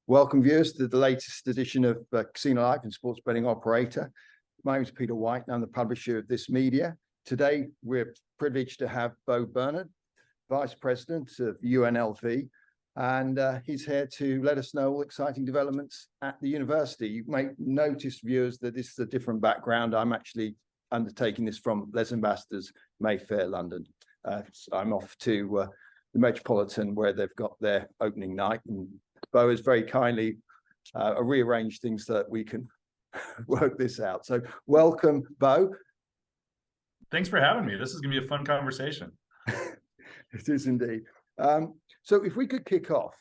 Welcome viewers to the latest edition of Casino Life and Sports Betting Operator. My name is Peter White and I'm the publisher of this media. Today, we're privileged to have Bo Bernhard, Vice President of UNLV, and he's here to let us know all exciting developments at the university. You may notice, viewers, that this is a different background. I'm actually undertaking this from Les Ambassadeurs, Mayfair, London. I'm off to the Metropolitan where they've got their opening night, and Beau has very kindly rearranged things so that we can work this out. So welcome, Beau. Thanks for having me. This is going to be a fun conversation. It is indeed. So if we could kick off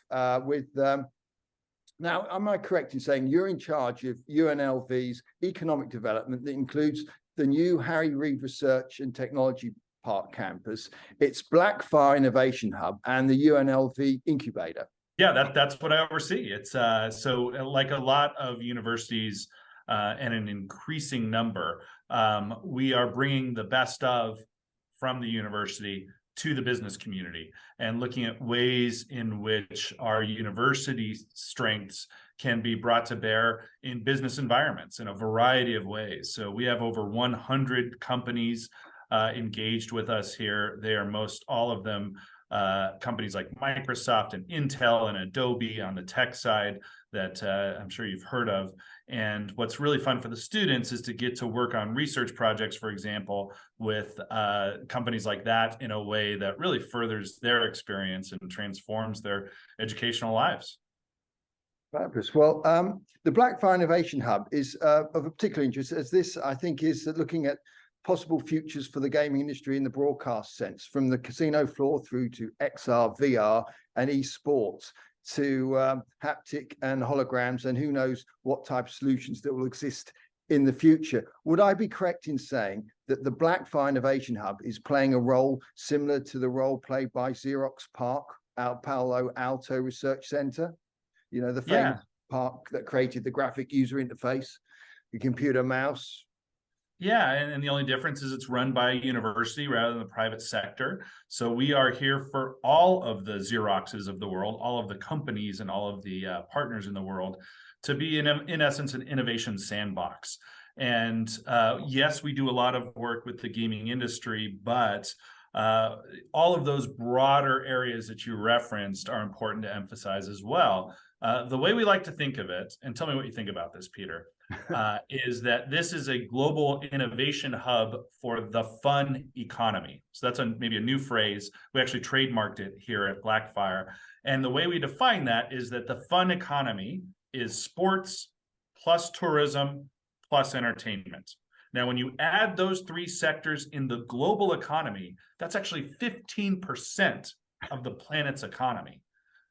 with, now, am I correct in saying you're in charge of UNLV's economic development that includes the new Harry Reid Research and Technology Park campus, its Blackfire Innovation Hub, and the UNLV Incubator? Yeah, that's what I oversee. It's so like a lot of universities and an increasing number, we are bringing the best of from the university to the business community and looking at ways in which our university strengths can be brought to bear in business environments in a variety of ways. So we have over 100 companies engaged with us here. They are most all of them companies like Microsoft and Intel and Adobe on the tech side that I'm sure you've heard of. And what's really fun for the students is to get to work on research projects, for example, with companies like that in a way that really furthers their experience and transforms their educational lives. Fabulous. Well, the Blackfire Innovation Hub is of a particular interest, as this, I think, is looking at possible futures for the gaming industry in the broadcast sense, from the casino floor through to XR, VR, and esports, to haptic and holograms, and who knows what type of solutions that will exist in the future. Would I be correct in saying that the Blackfire Innovation Hub is playing a role similar to the role played by Xerox PARC, our Palo Alto Research Center? You know, the famous PARC that created the graphic user interface, the computer mouse. Yeah, and the only difference is it's run by a university rather than the private sector. So we are here for all of the Xeroxes of the world, all of the companies and all of the partners in the world to be, in essence, an innovation sandbox. And yes, we do a lot of work with the gaming industry, but all of those broader areas that you referenced are important to emphasize as well. The way we like to think of it, and tell me what you think about this, Peter, is that this is a global innovation hub for the fun economy. So that's maybe a new phrase. We actually trademarked it here at Blackfire. And the way we define that is that the fun economy is sports plus tourism plus entertainment. Now, when you add those three sectors in the global economy, that's actually 15% of the planet's economy.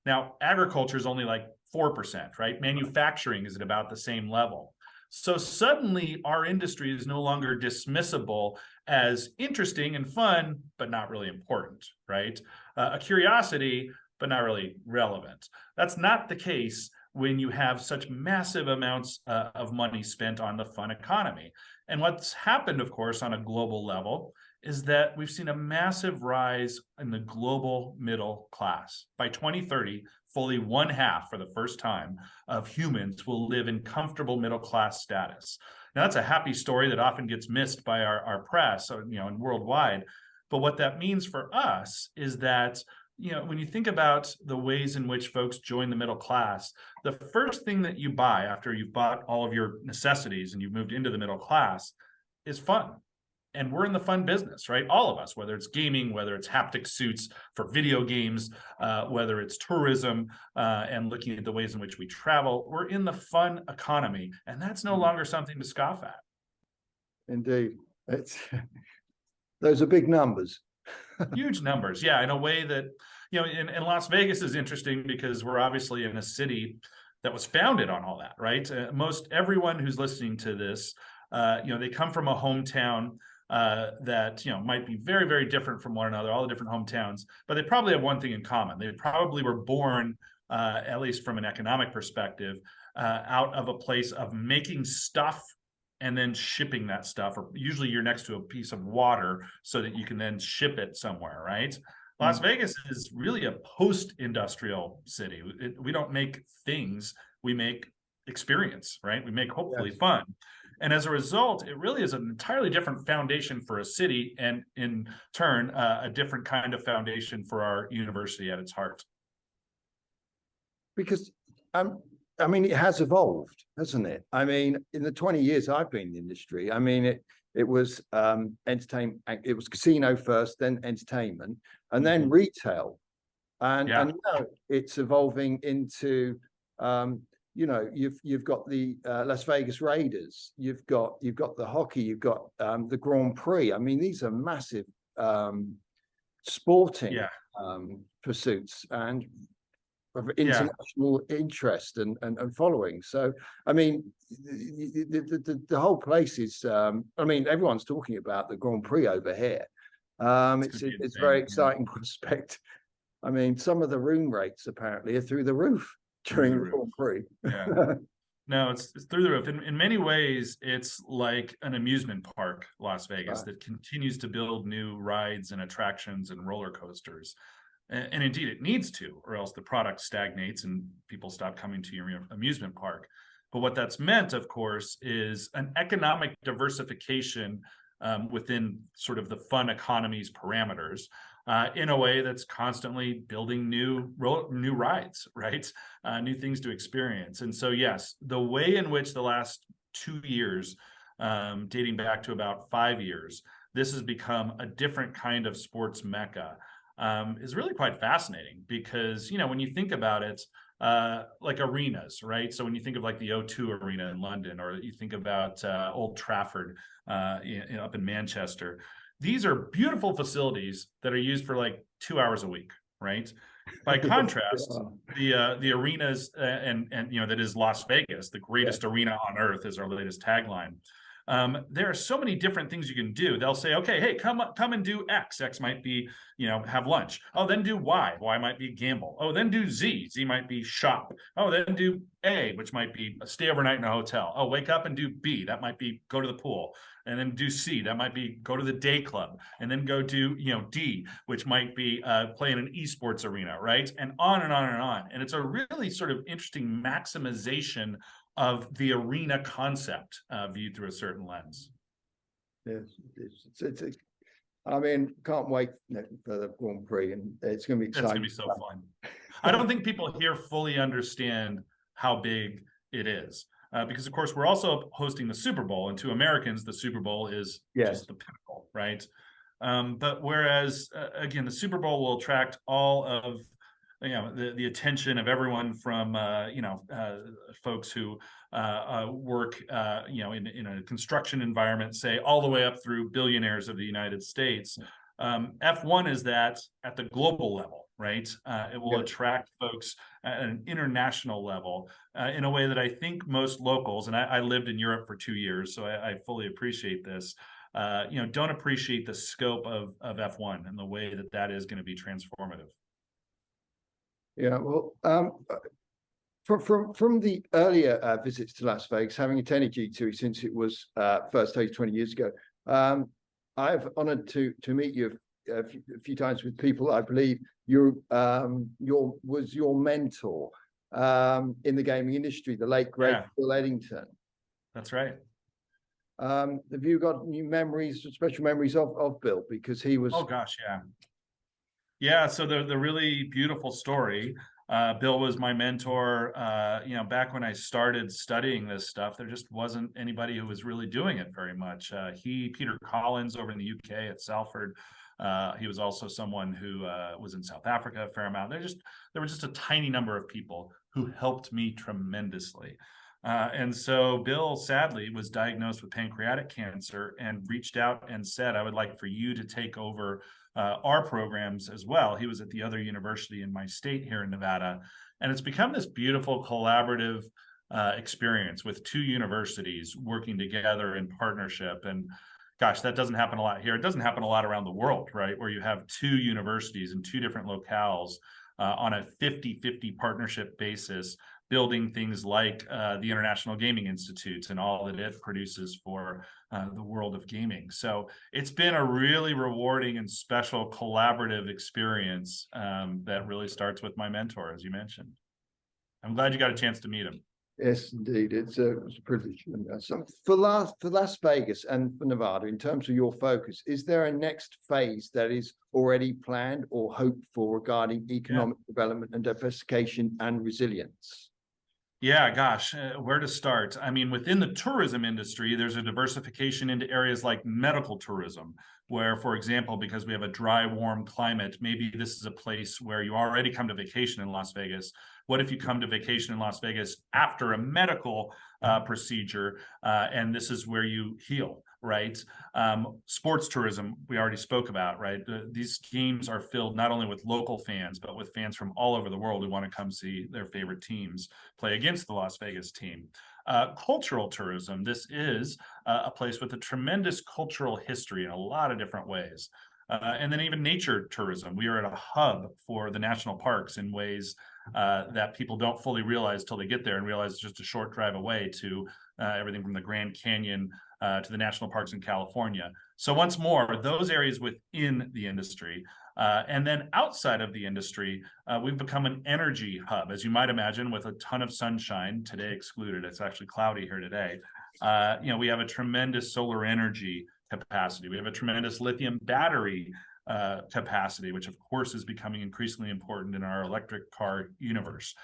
Now, agriculture is only like 4%, right? Manufacturing is at about the same level. So suddenly our industry is no longer dismissible as interesting and fun, but not really important, right? A curiosity, but not really relevant. That's not the case when you have such massive amounts of money spent on the fun economy. And what's happened, of course, on a global level is that we've seen a massive rise in the global middle class. By 2030, fully 1/2 for the first time of humans will live in comfortable middle class status. Now, that's a happy story that often gets missed by our press, and worldwide. But what that means for us is that, when you think about the ways in which folks join the middle class, the first thing that you buy after you've bought all of your necessities and you've moved into the middle class is fun. And we're in the fun business, right? All of us, whether it's gaming, whether it's haptic suits for video games, whether it's tourism and looking at the ways in which we travel, we're in the fun economy. And that's no longer something to scoff at. Indeed. Those are big numbers. Huge numbers. Yeah, in a way that, in Las Vegas is interesting because we're obviously in a city that was founded on all that, right? Most everyone who's listening to this, they come from a hometown that might be very, very different from one another, all the different hometowns, but they probably have one thing in common. They probably were born, at least from an economic perspective, out of a place of making stuff and then shipping that stuff, or usually you're next to a piece of water so that you can then ship it somewhere, right? Las Vegas is really a post-industrial city. We don't make things, we make experience, right? We make hopefully fun. And as a result, it really is an entirely different foundation for a city, and in turn, a different kind of foundation for our university at its heart. Because I mean, it has evolved, hasn't it? I mean, in the 20 years I've been in the industry, I mean, it was entertainment, it was casino first, then entertainment, and then retail, and now it's evolving into you know, you've got the Las Vegas Raiders, you've got the hockey, you've got the Grand Prix. I mean, these are massive sporting pursuits and of international interest and following. So, I mean, the whole place is, I mean, everyone's talking about the Grand Prix over here. It's a very exciting prospect. I mean, some of the room rates apparently are through the roof during the Grand Prix. No, it's through the roof. In many ways, it's like an amusement park, Las Vegas, that continues to build new rides and attractions and roller coasters. And indeed, it needs to, or else the product stagnates and people stop coming to your amusement park. But what that's meant, of course, is an economic diversification within sort of the fun economy's parameters, in a way that's constantly building new rides, right? New things to experience. And so, yes, the way in which the last 2 years, dating back to about 5 years, this has become a different kind of sports mecca, is really quite fascinating because, you know, when you think about it, like arenas, right? So when you think of like the O2 Arena in London, or you think about Old Trafford up in Manchester, these are beautiful facilities that are used for like 2 hours a week, right? By contrast, the arenas and you know, that is Las Vegas, the greatest arena on earth, is our latest tagline. There are so many different things you can do. They'll say, okay, hey, come and do X. X might be, you know, have lunch. Oh, then do Y. Y might be gamble. Oh, then do Z. Z might be shop. Oh, then do A, which might be stay overnight in a hotel. Oh, wake up and do B. That might be go to the pool. And then do C. That might be go to the day club. And then go do, you know, D, which might be play in an esports arena, right? And on and on and on. And it's a really sort of interesting maximization of the arena concept viewed through a certain lens. Yes, I mean, can't wait for the Grand Prix, and it's going to be exciting. It's going to be so fun. I don't think people here fully understand how big it is, because of course we're also hosting the Super Bowl, and to Americans, the Super Bowl is just the pinnacle, right? But whereas again, the Super Bowl will attract all of, you know, the attention of everyone from you know, folks who work you know, in a construction environment, say, all the way up through billionaires of the United States. F1 is that at the global level, right? It will attract folks at an international level in a way that I think most locals, and I lived in Europe for 2 years, so I fully appreciate this. You know, don't appreciate the scope of F1 and the way that that is going to be transformative. Yeah, well, from the earlier visits to Las Vegas, having attended G2 since it was first stage 20 years ago, I've honored to meet you a few times with people. I believe was your mentor in the gaming industry, the late great Bill Eddington. That's right. Have you got new memories, special memories of Bill? Because he was. Oh gosh, yeah. Yeah, so the really beautiful story, Bill was my mentor, you know, back when I started studying this stuff, there just wasn't anybody who was really doing it very much. Peter Collins over in the UK at Salford, he was also someone who was in South Africa a fair amount. There were just a tiny number of people who helped me tremendously. And so Bill, sadly, was diagnosed with pancreatic cancer and reached out and said, I would like for you to take over our programs as well. He was at the other university in my state here in Nevada. And it's become this beautiful collaborative experience with 2 universities working together in partnership. And gosh, that doesn't happen a lot here. It doesn't happen a lot around the world, right? Where you have 2 universities in 2 different locales on a 50-50 partnership basis, building things like the International Gaming Institute and all that it produces for the world of gaming. So it's been a really rewarding and special collaborative experience that really starts with my mentor, as you mentioned. I'm glad you got a chance to meet him. Yes, indeed. It's a privilege. So for Las Vegas and for Nevada, in terms of your focus, is there a next phase that is already planned or hoped for regarding economic development and diversification and resilience? Yeah, gosh, where to start? I mean, within the tourism industry, there's a diversification into areas like medical tourism, where, for example, because we have a dry, warm climate, maybe this is a place where you already come to vacation in Las Vegas. What if you come to vacation in Las Vegas after a medical procedure, and this is where you heal, right? Sports tourism, we already spoke about, right? These games are filled not only with local fans, but with fans from all over the world who want to come see their favorite teams play against the Las Vegas team. Cultural tourism, this is a place with a tremendous cultural history in a lot of different ways. And then even nature tourism. We are at a hub for the national parks in ways that people don't fully realize till they get there and realize it's just a short drive away to everything from the Grand Canyon to the national parks in California. So once more, those areas within the industry. And then outside of the industry, we've become an energy hub, as you might imagine, with a ton of sunshine, today excluded. It's actually cloudy here today. We have a tremendous solar energy capacity. We have a tremendous lithium battery capacity, which of course is becoming increasingly important in our electric car universe.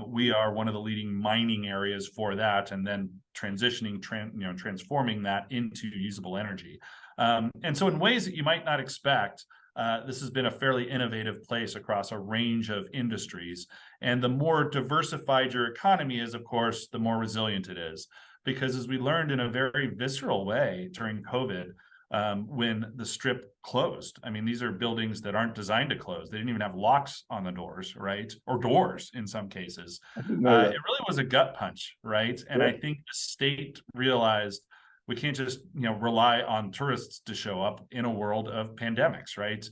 We are one of the leading mining areas for that, and then transforming that into usable energy. And so in ways that you might not expect, this has been a fairly innovative place across a range of industries. And the more diversified your economy is, of course, the more resilient it is. Because as we learned in a very visceral way during COVID, when the strip closed. I mean, these are buildings that aren't designed to close. They didn't even have locks on the doors, right? Or doors in some cases. It really was a gut punch, right? And I think the state realized we can't just rely on tourists to show up in a world of pandemics, right?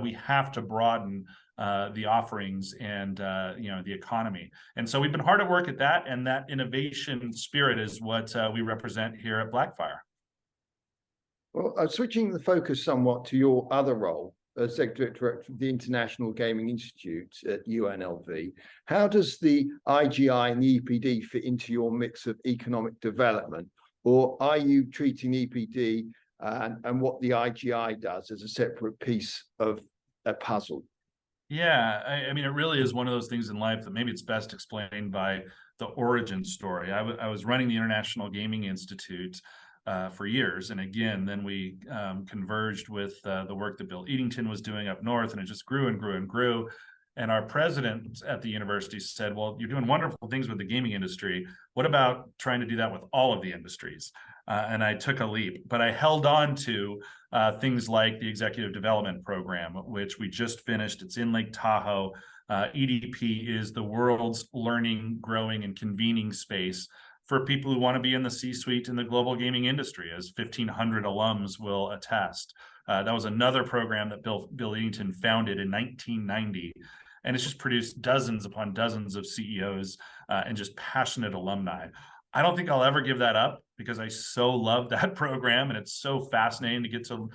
We have to broaden the offerings and the economy. And so we've been hard at work at that, and that innovation spirit is what we represent here at Blackfire. Well, switching the focus somewhat to your other role as Executive Director of the International Gaming Institute at UNLV, how does the IGI and the EPD fit into your mix of economic development? Or are you treating EPD and what the IGI does as a separate piece of a puzzle? Yeah, I mean, it really is one of those things in life that maybe it's best explained by the origin story. I was running the International Gaming Institute for years. And again, then we converged with the work that Bill Eatington was doing up north, and it just grew and grew and grew. And our president at the university said, well, you're doing wonderful things with the gaming industry. What about trying to do that with all of the industries? And I took a leap, but I held on to things like the Executive Development Program, which we just finished. It's in Lake Tahoe. EDP is the world's learning, growing, and convening space for people who want to be in the C-suite in the global gaming industry, as 1,500 alums will attest. That was another program that Bill Eatington founded in 1990. And it's just produced dozens upon dozens of CEOs and just passionate alumni. I don't think I'll ever give that up because I so love that program, and it's so fascinating to get to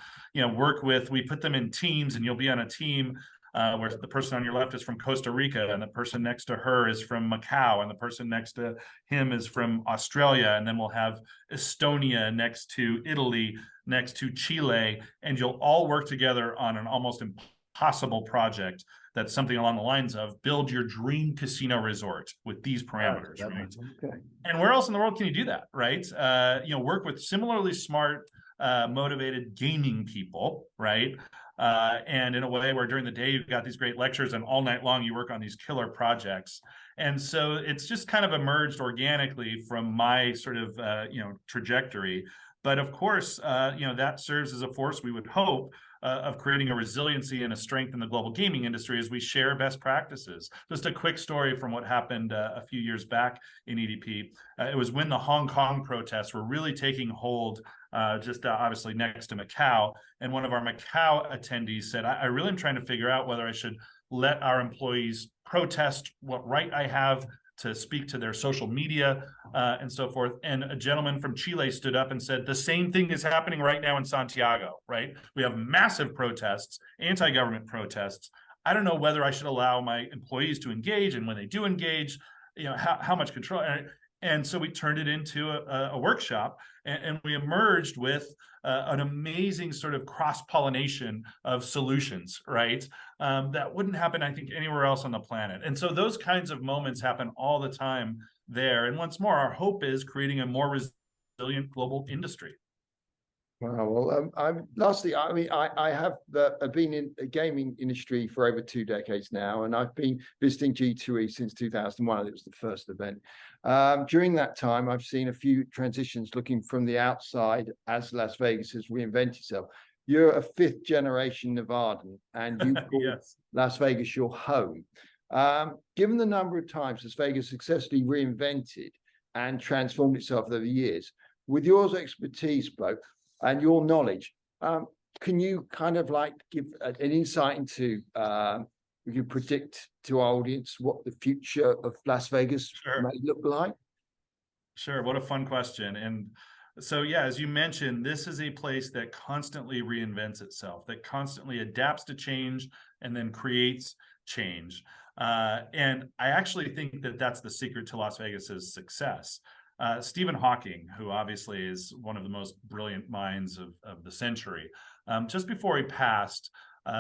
work with. We put them in teams, and you'll be on a team where the person on your left is from Costa Rica, and the person next to her is from Macau, and the person next to him is from Australia, and then we'll have Estonia next to Italy, next to Chile, and you'll all work together on an almost impossible project that's something along the lines of build your dream casino resort with these parameters, right? Okay. And where else in the world can you do that, right? Work with similarly smart, motivated gaming people, right? And in a way where during the day you've got these great lectures, and all night long you work on these killer projects. And so it's just kind of emerged organically from my sort of trajectory. But of course, that serves as a force, we would hope, of creating a resiliency and a strength in the global gaming industry as we share best practices. Just a quick story from what happened a few years back in EDP. It was when the Hong Kong protests were really taking hold, obviously next to Macau. And one of our Macau attendees said, I really am trying to figure out whether I should let our employees protest what right I have to speak to their social media and so forth. And a gentleman from Chile stood up and said, the same thing is happening right now in Santiago, right? We have massive protests, anti-government protests. I don't know whether I should allow my employees to engage, and when they do engage, how much control. And so we turned it into a workshop, and we emerged with an amazing sort of cross-pollination of solutions, right? That wouldn't happen, I think, anywhere else on the planet. And so those kinds of moments happen all the time there. And once more, our hope is creating a more resilient global industry. Wow. Well, lastly, I mean, I have been in the gaming industry for over 2 decades now, and I've been visiting G2E since 2001. It was the first event. During that time, I've seen a few transitions looking from the outside as Las Vegas has reinvented itself. You're a 5th generation Nevadan, and you call Yes. Las Vegas your home. Given the number of times Las Vegas successfully reinvented and transformed itself over the years, with your expertise, Bo, and your knowledge, can you kind of like give an insight into, you predict to our audience what the future of Las Vegas may look like? Sure. What a fun question. And so, yeah, as you mentioned, this is a place that constantly reinvents itself, that constantly adapts to change and then creates change. And I actually think that that's the secret to Las Vegas's success. Stephen Hawking, who obviously is one of the most brilliant minds of the century, just before he passed,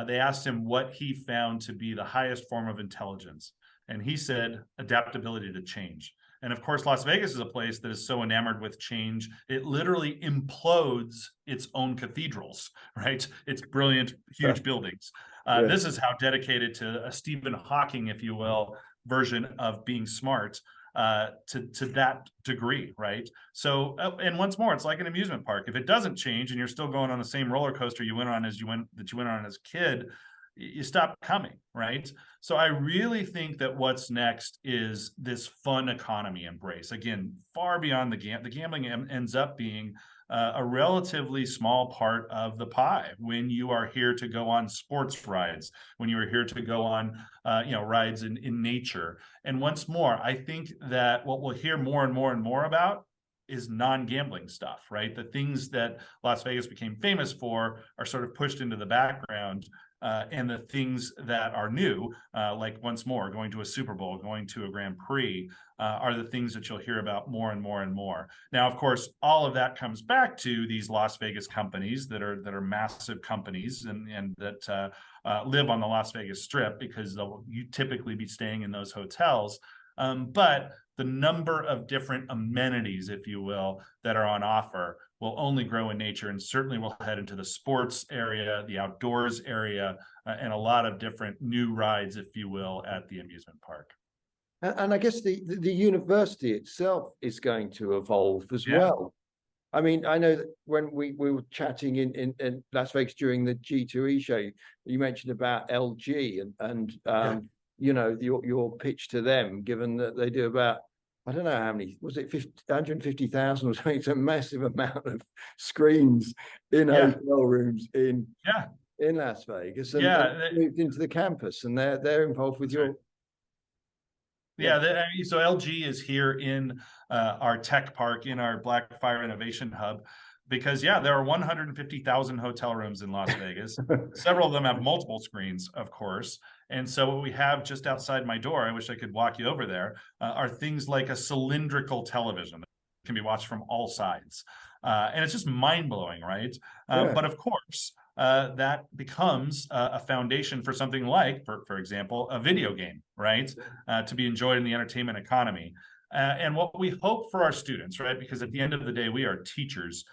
they asked him what he found to be the highest form of intelligence. And he said, adaptability to change. And of course, Las Vegas is a place that is so enamored with change, it literally implodes its own cathedrals, right? It's brilliant, huge buildings. This is how dedicated to a Stephen Hawking, if you will, version of being smart to that degree, right? So, and once more, it's like an amusement park. If it doesn't change and you're still going on the same roller coaster you went on as you went on as a kid, you stop coming, right? So I really think that what's next is this fun economy embrace. Again, far beyond the gambling ends up being a relatively small part of the pie when you are here to go on sports rides, when you are here to go on rides in nature. And once more, I think that what we'll hear more and more and more about is non-gambling stuff, right? The things that Las Vegas became famous for are sort of pushed into the background. And the things that are new, like once more, going to a Super Bowl, going to a Grand Prix, are the things that you'll hear about more and more and more. Now, of course, all of that comes back to these Las Vegas companies that are massive companies and that live on the Las Vegas Strip, because you typically be staying in those hotels. But the number of different amenities, if you will, that are on offer will only grow in nature, and certainly will head into the sports area, the outdoors area, and a lot of different new rides, if you will, at the amusement park. And I guess the university itself is going to evolve as well. I mean, I know that when we were chatting in Las Vegas during the G2E show, you mentioned about LG and your pitch to them, given that they do about, I don't know how many, was it 150,000 or something? It's a massive amount of screens in hotel rooms in Las Vegas, and moved into the campus, and they're involved with your. So LG is here in our tech park, in our Blackfire Innovation Hub, because there are 150,000 hotel rooms in Las Vegas. Several of them have multiple screens, of course. And so what we have just outside my door, I wish I could walk you over there, are things like a cylindrical television that can be watched from all sides. And it's just mind-blowing, right? But of course, that becomes a foundation for something like, for example, a video game, right? To be enjoyed in the entertainment economy. And what we hope for our students, right? Because at the end of the day, we are teachers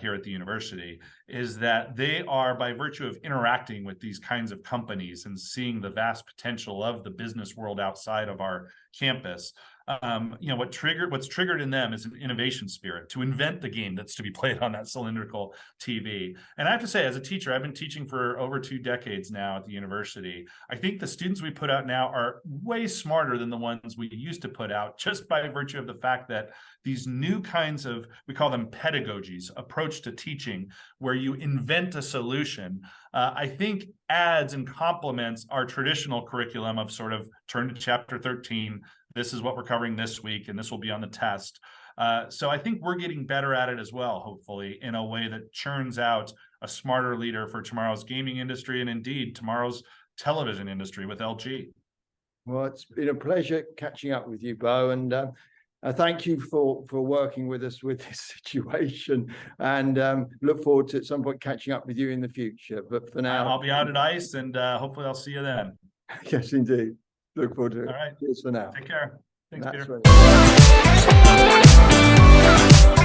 here at the university, is that they are, by virtue of interacting with these kinds of companies and seeing the vast potential of the business world outside of our campus, what's triggered in them is an innovation spirit to invent the game that's to be played on that cylindrical TV. And I have to say, as a teacher, I've been teaching for over 2 decades now at the university. I think the students we put out now are way smarter than the ones we used to put out, just by virtue of the fact that these new kinds of, we call them pedagogies, approach to teaching, where you invent a solution, I think adds and complements our traditional curriculum of sort of turn to chapter 13, this is what we're covering this week, and this will be on the test. So I think we're getting better at it as well, hopefully, in a way that churns out a smarter leader for tomorrow's gaming industry and indeed tomorrow's television industry with LG. Well, it's been a pleasure catching up with you, Beau, and thank you for working with us with this situation, and look forward to at some point catching up with you in the future. But for now, I'll be out at ICE, and hopefully I'll see you then. Yes, indeed. Look forward to it. All right. Cheers for now. Take care. Thanks, That's Peter. right.